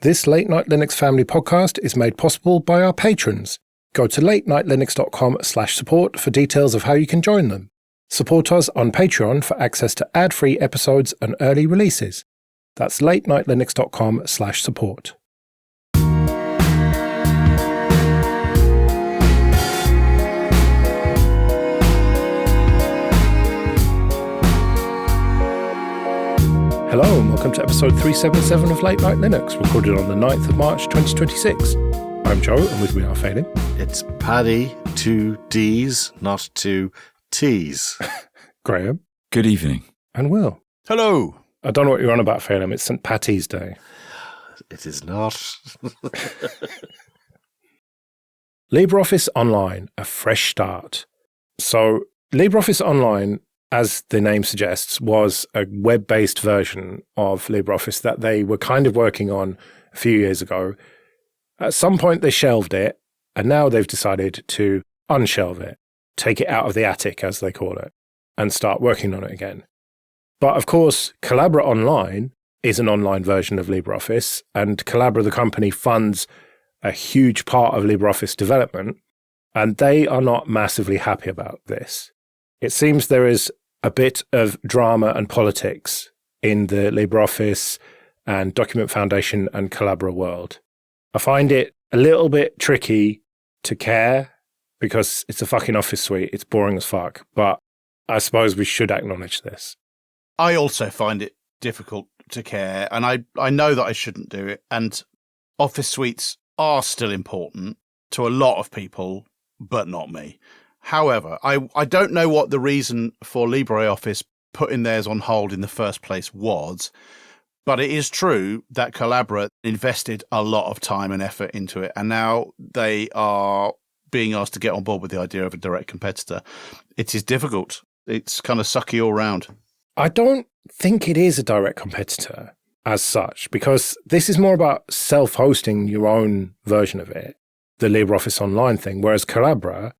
This Late Night Linux Family podcast is made possible by our patrons. Go to latenightlinux.com/support for details of how you can join them. Support us on Patreon for access to ad-free episodes and early releases. That's latenightlinux.com/support. Hello and welcome to episode 377 of Late Night Linux, recorded on the 9th of March 2026. I'm Joe, and with me are Phelim. It's Paddy, 2 Ds, not 2 Ts. Graham. Good evening. And Will. Hello. I don't know what you're on about, Phelim. It's St. Patty's Day. It is not. LibreOffice Online, a fresh start. So, LibreOffice Online, as the name suggests, was a web-based version of LibreOffice that they were kind of working on a few years ago. At some point, they shelved it, and now they've decided to unshelve it, take it out of the attic, as they call it, and start working on it again. But of course, Collabora Online is an online version of LibreOffice, and Collabora, the company, funds a huge part of LibreOffice development, and they are not massively happy about this. It seems there is a bit of drama and politics in the LibreOffice and Document Foundation and Collabora world. I find it a little bit tricky to care because it's a fucking office suite. It's boring as fuck, but I suppose we should acknowledge this. I also find it difficult to care, and I know that I shouldn't do it, and office suites are still important to a lot of people, but not me. However, I don't know what the reason for LibreOffice putting theirs on hold in the first place was, but it is true that Collabora invested a lot of time and effort into it, and now they are being asked to get on board with the idea of a direct competitor. It is difficult. It's kind of sucky all round. I don't think it is a direct competitor as such, because this is more about self-hosting your own version of it, the LibreOffice Online thing, whereas Collabora,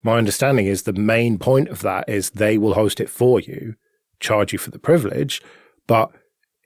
my understanding is the main point of that is they will host it for you, charge you for the privilege, but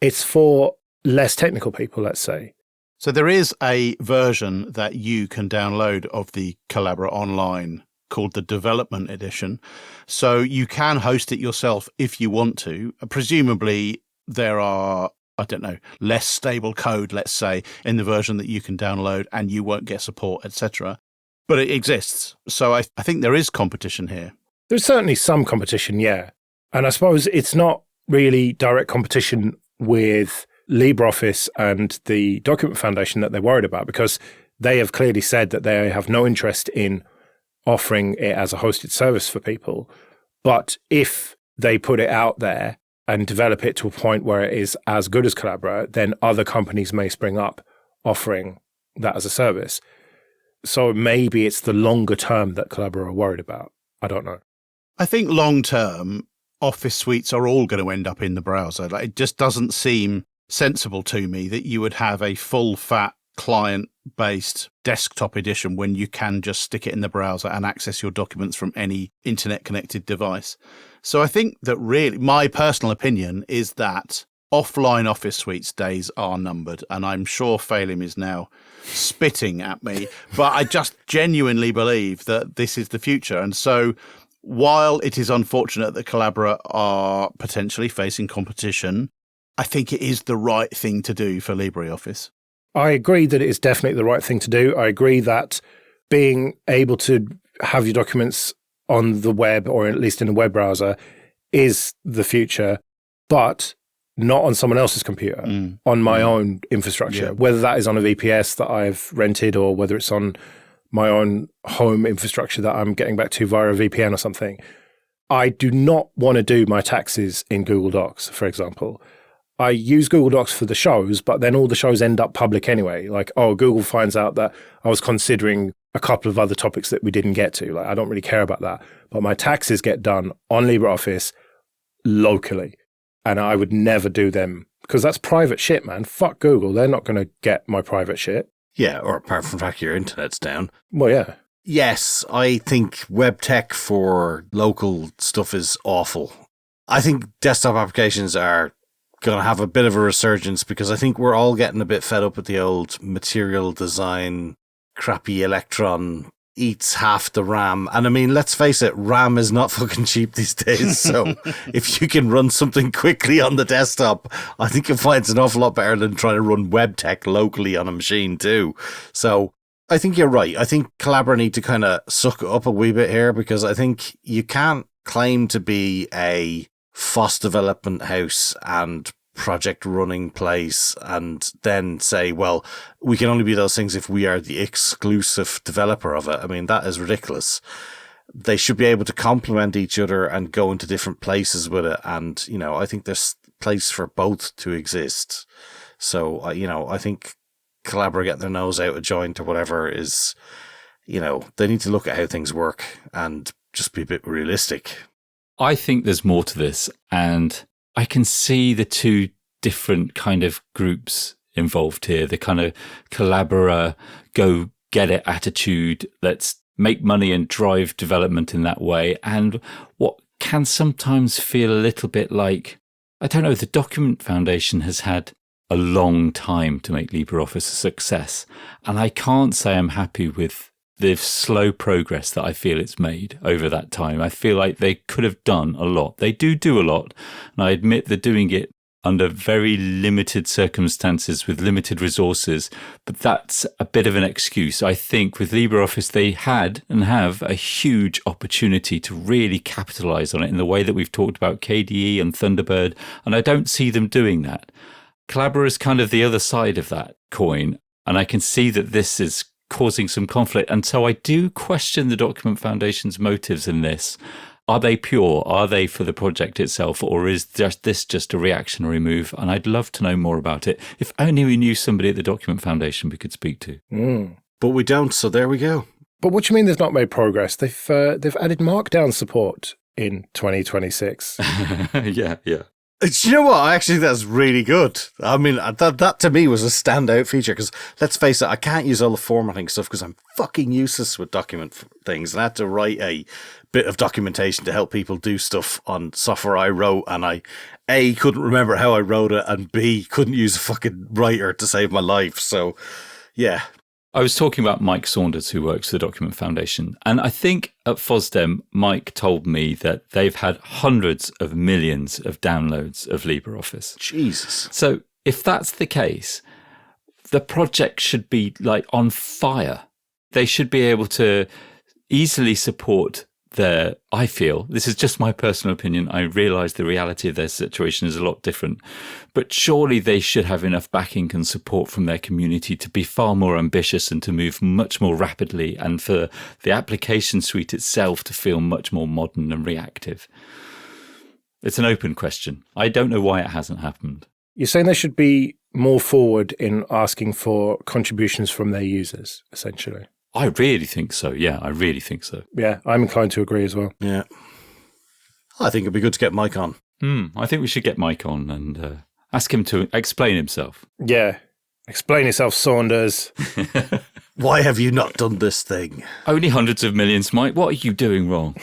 it's for less technical people, let's say. So there is a version that you can download of the Collabora Online called the Development Edition. So you can host it yourself if you want to. Presumably there are, I don't know, less stable code, let's say, in the version that you can download and you won't get support, etc. But it exists. So I think there is competition here. There's certainly some competition, yeah. And I suppose it's not really direct competition with LibreOffice and the Document Foundation that they're worried about, because they have clearly said that they have no interest in offering it as a hosted service for people. But if they put it out there and develop it to a point where it is as good as Collabora, then other companies may spring up offering that as a service. So maybe it's the longer term that Collabora are worried about. I don't know. I think long term, office suites are all going to end up in the browser. Like, it just doesn't seem sensible to me that you would have a full fat client-based desktop edition when you can just stick it in the browser and access your documents from any internet-connected device. So I think that really, my personal opinion is that offline office suites days are numbered, and I'm sure Phelim is now spitting at me, but I just genuinely believe that this is the future. And so while it is unfortunate that Collabora are potentially facing competition, I think it is the right thing to do for LibreOffice. I agree that it is definitely the right thing to do. I agree that being able to have your documents on the web, or at least in a web browser, is the future, but not on someone else's computer, on my own infrastructure, whether that is on a VPS that I've rented or whether it's on my own home infrastructure that I'm getting back to via a VPN or something. I do not want to do my taxes in Google Docs, for example. I use Google Docs for the shows, but then all the shows end up public anyway. Like, oh, Google finds out that I was considering a couple of other topics that we didn't get to. Like, I don't really care about that. But my taxes get done on LibreOffice locally. And I would never do them because that's private shit, man. Fuck Google. They're not going to get my private shit. Yeah, or apart from the fact your internet's down. Well, yeah. Yes, I think web tech for local stuff is awful. I think desktop applications are going to have a bit of a resurgence, because I think we're all getting a bit fed up with the old material design, crappy Electron eats half the RAM. And I mean, let's face it, RAM is not fucking cheap these days. So if you can run something quickly on the desktop, I think you'll find it's an awful lot better than trying to run web tech locally on a machine too. So I think you're right. I think Collabora need to kind of suck it up a wee bit here, because I think you can't claim to be a FOSS development house and project running place and then say, well, we can only be those things if we are the exclusive developer of it. I mean, that is ridiculous. They should be able to complement each other and go into different places with it. And, you know, I think there's place for both to exist. So, you know, I think Collabora getting their nose out of joint or whatever is, you know, they need to look at how things work and just be a bit realistic. I think there's more to this, and I can see the two different kind of groups involved here. The kind of Collabora, go get it attitude, let's make money and drive development in that way. And what can sometimes feel a little bit like, I don't know, the Document Foundation has had a long time to make LibreOffice a success. And I can't say I'm happy with the slow progress that I feel it's made over that time. I feel like they could have done a lot. They do a lot, and I admit they're doing it under very limited circumstances with limited resources, but that's a bit of an excuse. I think with LibreOffice, they had and have a huge opportunity to really capitalize on it in the way that we've talked about KDE and Thunderbird, and I don't see them doing that. Collabora is kind of the other side of that coin, and I can see that this is causing some conflict. And so I do question the Document Foundation's motives in this. Are they pure? Are they for the project itself? Or is this just a reactionary move? And I'd love to know more about it. If only we knew somebody at the Document Foundation we could speak to. But we don't, so there we go. But what do you mean there's not made progress? They've added Markdown support in 2026. Yeah. Do you know what? I actually think that's really good. I mean, that to me was a standout feature, because let's face it, I can't use all the formatting stuff because I'm fucking useless with document things. And I had to write a bit of documentation to help people do stuff on software I wrote, and I A, couldn't remember how I wrote it, and B, couldn't use a fucking writer to save my life. So, yeah. I was talking about Mike Saunders, who works for the Document Foundation. And I think at FOSDEM, Mike told me that they've had hundreds of millions of downloads of LibreOffice. Jesus. So if that's the case, the project should be like on fire. They should be able to easily support I feel, this is just my personal opinion, I realise the reality of their situation is a lot different, but surely they should have enough backing and support from their community to be far more ambitious and to move much more rapidly, and for the application suite itself to feel much more modern and reactive. It's an open question. I don't know why it hasn't happened. You're saying they should be more forward in asking for contributions from their users, essentially? I really think so. Yeah, I really think so. Yeah, I'm inclined to agree as well. Yeah. I think it'd be good to get Mike on. I think we should get Mike on and ask him to explain himself. Yeah. Explain yourself, Saunders. Why have you not done this thing? Only hundreds of millions, Mike. What are you doing wrong?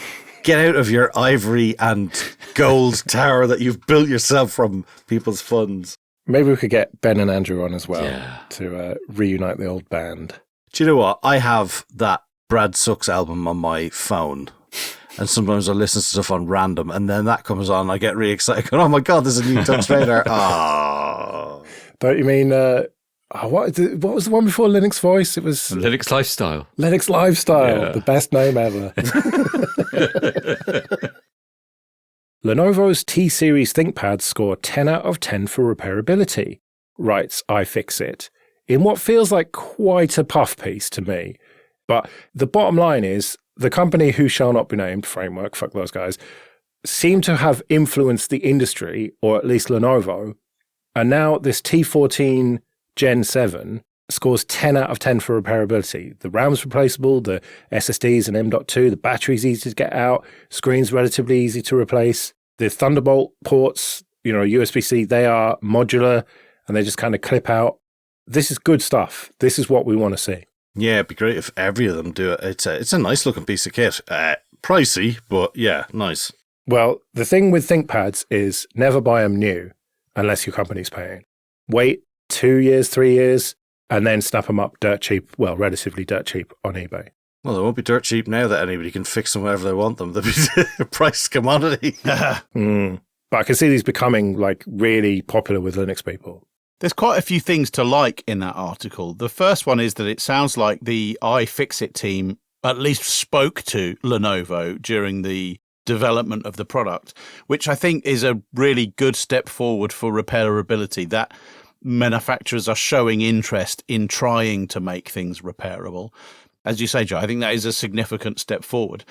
Get out of your ivory and gold tower that you've built yourself from people's funds. Maybe we could get Ben and Andrew on as well to reunite the old band. Do you know what? I have that Brad Sucks album on my phone, and sometimes I listen to stuff on random, and then that comes on, I get really excited. Oh my God, there's a new Touch Radar. Oh. Don't you mean, what was the one before Linux Voice? It was Linux Lifestyle. Linux Lifestyle, the best name ever. Lenovo's T-Series ThinkPads score 10 out of 10 for repairability, writes iFixit, in what feels like quite a puff piece to me. But the bottom line is, the company who shall not be named, Framework, fuck those guys, seem to have influenced the industry, or at least Lenovo, and now this T14 Gen 7 scores 10 out of 10 for repairability. The RAM's replaceable, the SSD's an M.2, the battery's easy to get out, screen's relatively easy to replace. The Thunderbolt ports, USB-C, they are modular, and they just kind of clip out. This is good stuff. This is what we want to see. Yeah, it'd be great if every of them do it. It's a nice looking piece of kit. Pricey, but yeah, nice. Well, the thing with ThinkPads is never buy them new. unless your company's paying. Wait 2 years, 3 years, and then snap them up dirt cheap, well, relatively dirt cheap on eBay. Well, they won't be dirt cheap now that anybody can fix them wherever they want them. They'll be a priced commodity. But I can see these becoming like really popular with Linux people. There's quite a few things to like in that article. The first one is that it sounds like the iFixit team at least spoke to Lenovo during the development of the product, which I think is a really good step forward for repairability, that manufacturers are showing interest in trying to make things repairable. As you say, Joe, I think that is a significant step forward.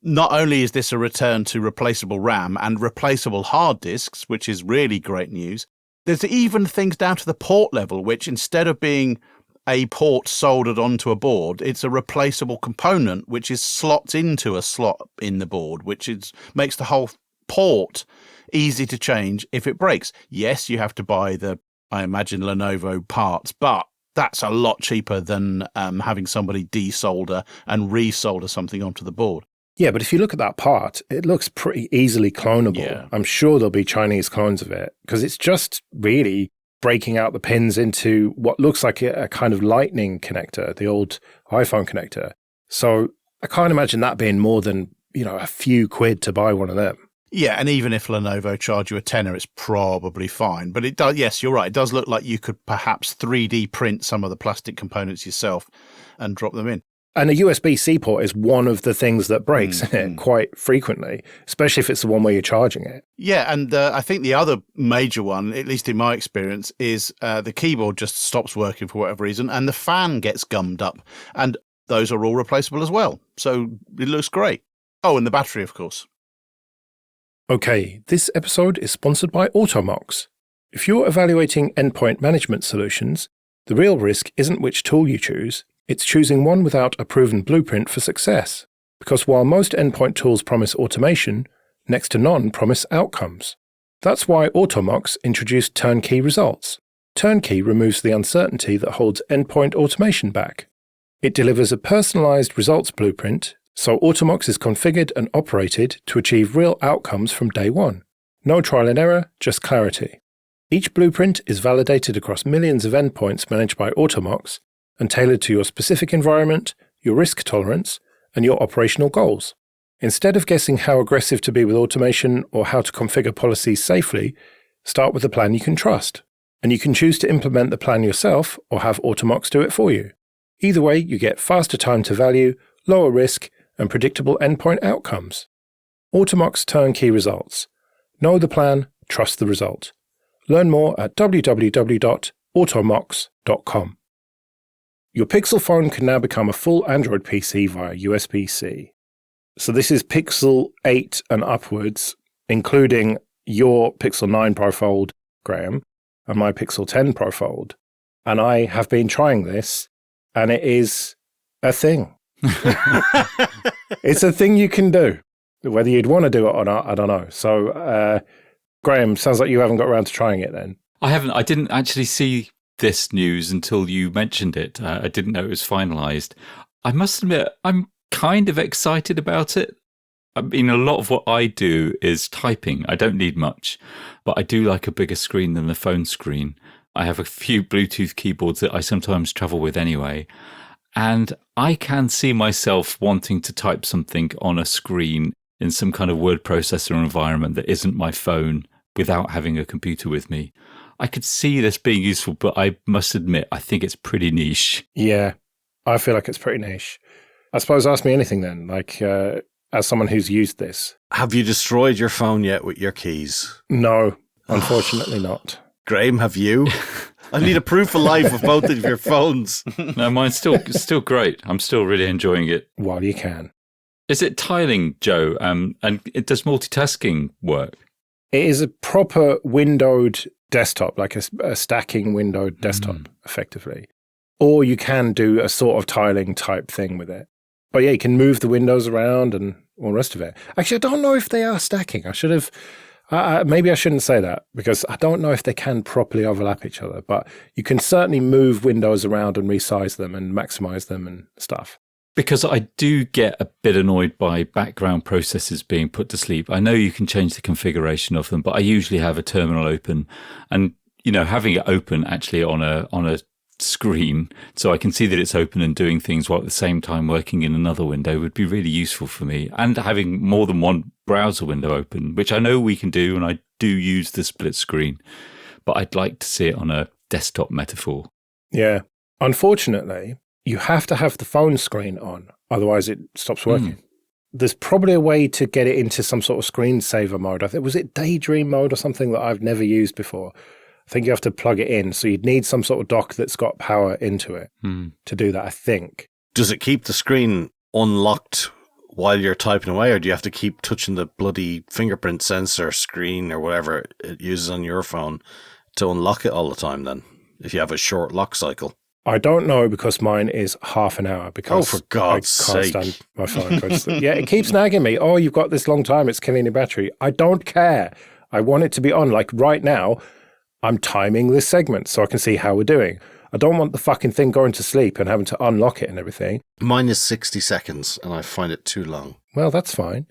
Not only is this a return to replaceable RAM and replaceable hard disks, which is really great news, there's even things down to the port level, which instead of being a port soldered onto a board, it's a replaceable component which is slots into a slot in the board, which makes the whole port easy to change if it breaks. Yes, you have to buy the, I imagine, Lenovo parts, but that's a lot cheaper than having somebody desolder and resolder something onto the board. Yeah, but if you look at that part, it looks pretty easily clonable. Yeah. I'm sure there'll be Chinese clones of it because it's just really breaking out the pins into what looks like a kind of lightning connector, the old iPhone connector. So I can't imagine that being more than, a few quid to buy one of them. Yeah, and even if Lenovo charge you a tenner, it's probably fine. But it does, yes, you're right. It does look like you could perhaps 3D print some of the plastic components yourself and drop them in. And a USB-C port is one of the things that breaks in it quite frequently, especially if it's the one where you're charging it. Yeah, and I think the other major one, at least in my experience, is the keyboard just stops working for whatever reason, and the fan gets gummed up. And those are all replaceable as well. So it looks great. Oh, and the battery, of course. Okay, this episode is sponsored by Automox. If you're evaluating endpoint management solutions, the real risk isn't which tool you choose, it's choosing one without a proven blueprint for success. Because while most endpoint tools promise automation, next to none promise outcomes. That's why Automox introduced Turnkey results. Turnkey removes the uncertainty that holds endpoint automation back. It delivers a personalized results blueprint, so Automox is configured and operated to achieve real outcomes from day one. No trial and error, just clarity. Each blueprint is validated across millions of endpoints managed by Automox and tailored to your specific environment, your risk tolerance, and your operational goals. Instead of guessing how aggressive to be with automation or how to configure policies safely, start with a plan you can trust. And you can choose to implement the plan yourself or have Automox do it for you. Either way, you get faster time to value, lower risk, and predictable endpoint outcomes. Automox Turnkey results. Know the plan, trust the result. Learn more at www.automox.com. Your Pixel phone can now become a full Android PC via USB-C. So this is Pixel 8 and upwards, including your Pixel 9 Pro Fold, Graham, and my Pixel 10 Pro Fold. And I have been trying this, and it is a thing. It's a thing you can do. Whether you'd want to do it or not, I don't know. So, Graham, sounds like you haven't got around to trying it then. I haven't. I didn't actually see this news until you mentioned it. I didn't know it was finalised. I must admit, I'm kind of excited about it. I mean, a lot of what I do is typing. I don't need much, but I do like a bigger screen than the phone screen. I have a few Bluetooth keyboards that I sometimes travel with anyway. And I can see myself wanting to type something on a screen in some kind of word processor environment that isn't my phone without having a computer with me. I could see this being useful, but I must admit, I think it's pretty niche. Yeah, I feel like it's pretty niche. I suppose ask me anything then, like as someone who's used this. Have you destroyed your phone yet with your keys? No, unfortunately not. Graham, have you? I need a proof of life of both of your phones. No, mine's still great. I'm still really enjoying it. While you can. Is it tiling, Joe? And it does multitasking work? It is a proper windowed desktop, like a stacking windowed desktop, effectively. Or you can do a sort of tiling type thing with it. But yeah, you can move the windows around and all the rest of it. Actually, I don't know if they are stacking. I should have... maybe I shouldn't say that because I don't know if they can properly overlap each other, but you can certainly move windows around and resize them and maximize them and stuff. Because I do get a bit annoyed by background processes being put to sleep. I know you can change the configuration of them, but I usually have a terminal open, and having it open actually on a screen so I can see that it's open and doing things while at the same time working in another window would be really useful for me. And having more than one browser window open, which I know we can do, and I do use the split screen, but I'd like to see it on a desktop metaphor. Yeah. Unfortunately, you have to have the phone screen on, otherwise it stops working. There's probably a way to get it into some sort of screensaver mode. Was it Daydream mode or something that I've never used before? I think you have to plug it in. So you'd need some sort of dock that's got power into it to do that, I think. Does it keep the screen unlocked while you're typing away, or do you have to keep touching the bloody fingerprint sensor screen or whatever it uses on your phone to unlock it all the time then, if you have a short lock cycle? I don't know, because mine is half an hour, because for God's I can't sake. stand my phone. Yeah, it keeps nagging me. Oh, you've got this long time. It's killing your battery. I don't care. I want it to be on. Like right now, I'm timing this segment so I can see how we're doing. I don't want the fucking thing going to sleep and having to unlock it and everything. Mine is 60 seconds and I find it too long. Well, that's fine.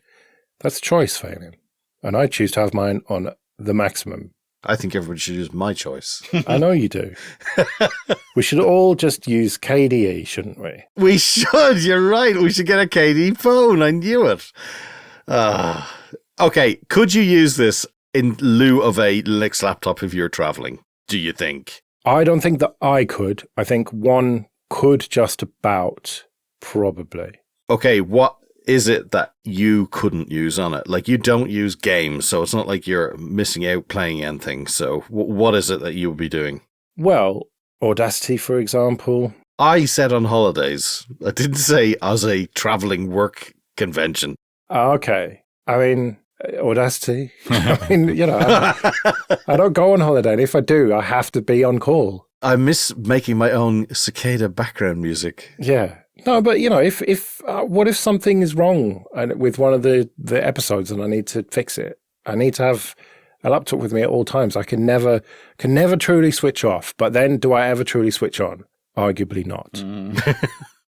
That's choice, Phelan. And I choose to have mine on the maximum. I think everyone should use my choice. I know you do. We should all just use KDE, shouldn't we? We should. You're right. We should get a KDE phone. I knew it. Okay. Could you use this in lieu of a Linux laptop if you're traveling, do you think? I don't think that I could. I think one could just about, probably. Okay, what is it that you couldn't use on it? Like, you don't use games, so it's not like you're missing out playing anything. So what is it that you would be doing? Well, Audacity, for example. I said on holidays. I didn't say as a traveling work convention. Okay. I mean, Audacity. I mean, I don't go on holiday, and if I do, I have to be on call. I miss making my own cicada background music. Yeah. No, but if what if something is wrong with one of the episodes and I need to fix it? I need to have a laptop with me at all times. I can never truly switch off. But then, do I ever truly switch on? Arguably not.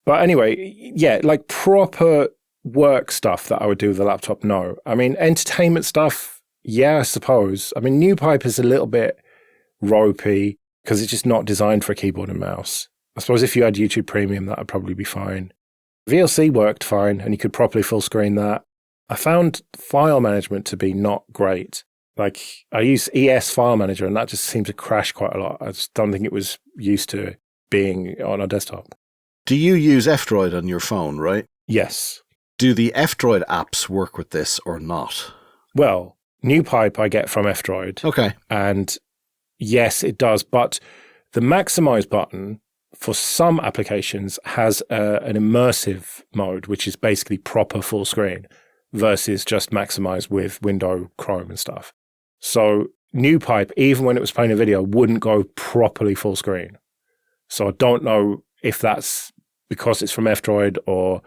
But anyway, yeah, like proper work stuff that I would do with the laptop, no. I mean, entertainment stuff, yeah, I suppose. I mean, NewPipe is a little bit ropey because it's just not designed for a keyboard and mouse. I suppose if you had YouTube Premium, that would probably be fine. VLC worked fine, and you could properly full screen that. I found file management to be not great. Like, I use ES File Manager, and that just seemed to crash quite a lot. I just don't think it was used to being on a desktop. Do you use F-Droid on your phone, right? Yes. Do the F-Droid apps work with this or not? Well, NewPipe I get from F-Droid. Okay. And yes, it does. But the maximize button for some applications has an immersive mode, which is basically proper full screen versus just maximize with window Chrome and stuff. So NewPipe, even when it was playing a video, wouldn't go properly full screen. So I don't know if that's because it's from F-Droid or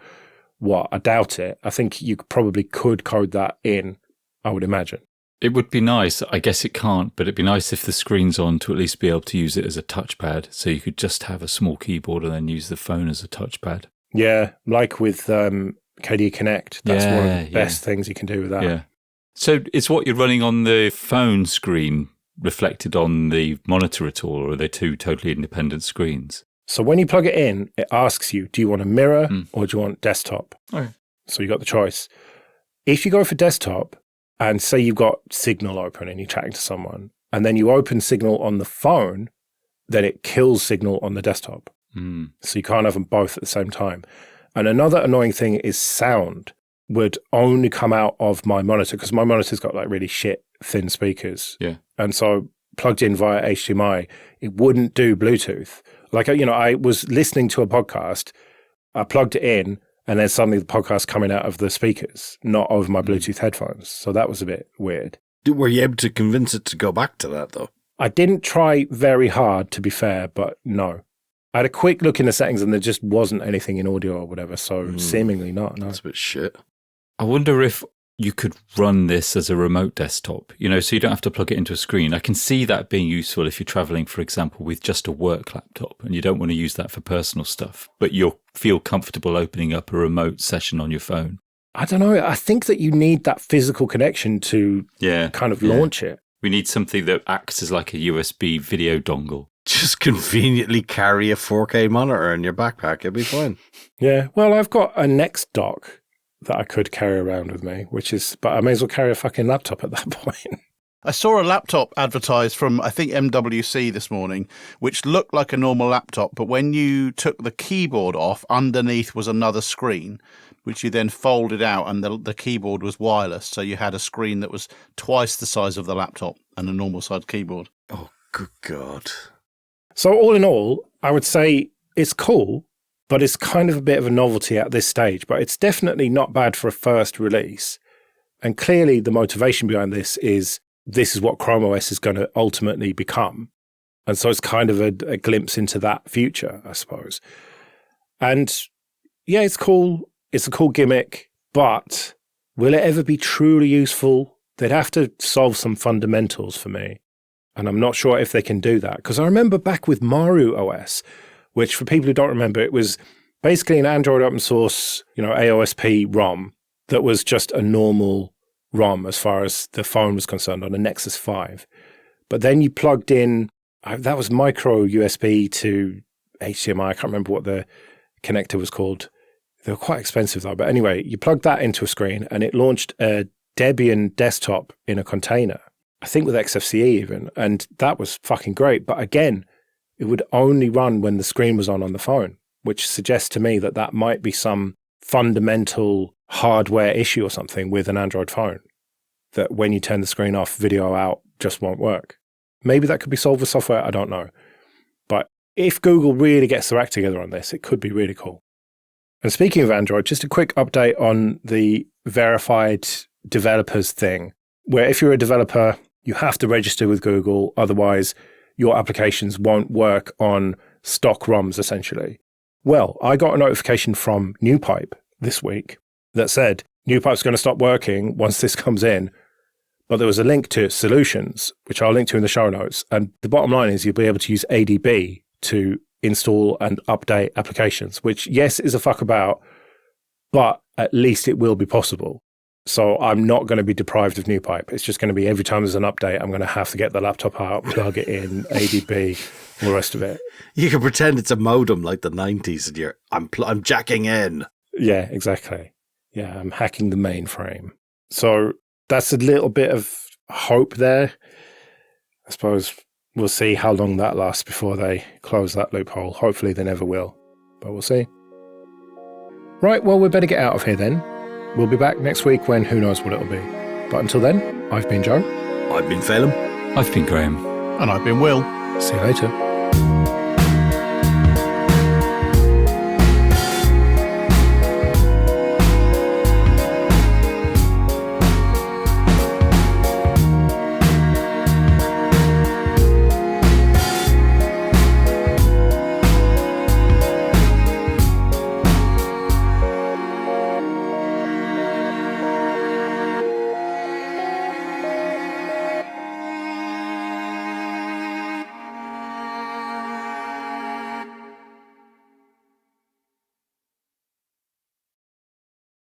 what. I doubt it. I think you probably could code that in, I would imagine. It would be nice. I guess it can't, but it'd be nice if the screen's on to at least be able to use it as a touchpad. So you could just have a small keyboard and then use the phone as a touchpad. Yeah, like with KDE Connect. That's one of the best things you can do with that. Yeah. So is what you're running on the phone screen reflected on the monitor at all, or are they two totally independent screens? So when you plug it in, it asks you, do you want a mirror or do you want desktop? Okay. So you got the choice. If you go for desktop and say you've got Signal open and you're chatting to someone, and then you open Signal on the phone, then it kills Signal on the desktop. So you can't have them both at the same time. And another annoying thing is sound would only come out of my monitor, because my monitor's got like really shit thin speakers. Yeah. And so plugged in via HDMI, it wouldn't do Bluetooth. Like, I was listening to a podcast, I plugged it in, and then suddenly the podcast coming out of the speakers, not over my Bluetooth headphones. So that was a bit weird. Were you able to convince it to go back to that, though? I didn't try very hard, to be fair, but no. I had a quick look in the settings, and there just wasn't anything in audio or whatever, so seemingly not, no. That's a bit shit. I wonder if you could run this as a remote desktop, so you don't have to plug it into a screen. I can see that being useful if you're traveling, for example, with just a work laptop and you don't want to use that for personal stuff, but you're feel comfortable opening up a remote session on your phone. I don't know. I think that you need that physical connection to kind of launch it. We need something that acts as like a USB video dongle. Just conveniently carry a 4K monitor in your backpack. It'll be fine. Yeah. Well, I've got a Next dock that I could carry around with me, but I may as well carry a fucking laptop at that point. I saw a laptop advertised from, I think, MWC this morning, which looked like a normal laptop, but when you took the keyboard off, underneath was another screen, which you then folded out, and the keyboard was wireless, so you had a screen that was twice the size of the laptop and a normal-sized keyboard. Oh, good God. So all in all, I would say it's cool, but it's kind of a bit of a novelty at this stage, but it's definitely not bad for a first release. And clearly the motivation behind this is what Chrome OS is going to ultimately become. And so it's kind of a glimpse into that future, I suppose. And yeah, it's cool. It's a cool gimmick, but will it ever be truly useful? They'd have to solve some fundamentals for me. And I'm not sure if they can do that. Because I remember back with Maru OS, which for people who don't remember, it was basically an Android open source, AOSP ROM that was just a normal ROM as far as the phone was concerned on a Nexus 5. But then you plugged in, that was micro USB to HDMI. I can't remember what the connector was called. They were quite expensive though. But anyway, you plugged that into a screen and it launched a Debian desktop in a container. I think with XFCE even. And that was fucking great. But again, it would only run when the screen was on the phone, which suggests to me that might be some fundamental hardware issue or something with an Android phone, that when you turn the screen off, video out just won't work. Maybe that could be solved with software, I don't know. But if Google really gets their act together on this, it could be really cool. And speaking of Android, just a quick update on the verified developers thing, where if you're a developer, you have to register with Google, otherwise your applications won't work on stock ROMs, essentially. Well, I got a notification from NewPipe this week that said NewPipe's going to stop working once this comes in, but there was a link to solutions, which I'll link to in the show notes. And the bottom line is you'll be able to use ADB to install and update applications, which, yes, is a fuck about, but at least it will be possible. So I'm not going to be deprived of NewPipe. It's just going to be every time there's an update, I'm going to have to get the laptop out, plug it in, ADB, all the rest of it. You can pretend it's a modem like the 90s and I'm jacking in. Yeah, exactly. Yeah, I'm hacking the mainframe. So that's a little bit of hope there. I suppose we'll see how long that lasts before they close that loophole. Hopefully they never will, but we'll see. Right, well, we better get out of here then. We'll be back next week when who knows what it'll be. But until then, I've been Joe. I've been Phelim. I've been Graham. And I've been Will. See you later.